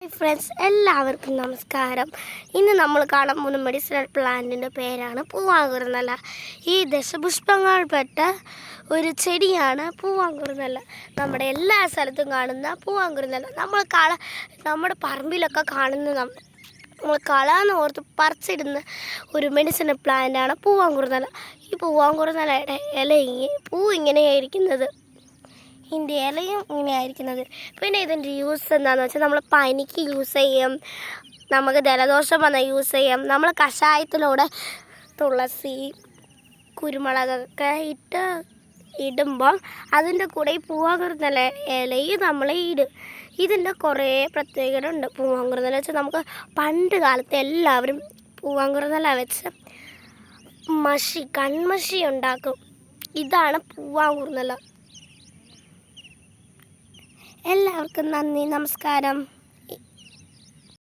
Friends എല്ലാവർക്കും നമസ്കാരം. ഇന്ന് നമ്മൾ കാണാൻ പോകുന്ന മെഡിസിനൽ പ്ലാന്റിൻ്റെ പേരാണ് പൂവാങ്കുറുന്നല. ഈ ദശപുഷ്പങ്ങൾപ്പെട്ട ഒരു ചെടിയാണ് പൂവാങ്കുറുന്നല. നമ്മുടെ എല്ലാ സ്ഥലത്തും കാണുന്ന പൂവാങ്കുറുന്നല നമ്മുടെ പറമ്പിലൊക്കെ കാണുന്ന നമ്മൾ കളാന്ന് ഓർത്ത് പറിച്ചിടുന്ന ഒരു മെഡിസിനൽ പ്ലാന്റാണ് പൂവാങ്കുറുന്നല. ഈ പൂവാങ്കുറുന്നലയുടെ പൂ ഇങ്ങനെയായിരിക്കുന്നത്, ഇതിൻ്റെ ഇലയും ഇങ്ങനെയായിരിക്കുന്നത്. പിന്നെ ഇതിൻ്റെ യൂസ് എന്താണെന്ന് വെച്ചാൽ നമ്മൾ പനിക്ക് യൂസ് ചെയ്യും, നമുക്ക് ജലദോഷം വന്നാൽ യൂസ് ചെയ്യാം. നമ്മൾ കഷായത്തിലൂടെ തുളസി കുരുമുളകൊക്കെ ഇടുമ്പോൾ അതിൻ്റെ കൂടെ ഈ പൂവാങ്കുറുന്നല ഇലയും നമ്മൾ ഇടും. ഇതിൻ്റെ കുറേ പ്രത്യേകത ഉണ്ട്. പൂവാങ്കുറുന്നല വെച്ചാൽ നമുക്ക് പണ്ട് കാലത്ത് എല്ലാവരും പൂവാങ്കുറുന്നല വെച്ച് കൺമഷി ഉണ്ടാക്കും. ഇതാണ് പൂവാങ്കുറുന്നല. എല്ലാവർക്കും നന്ദി, നമസ്കാരം.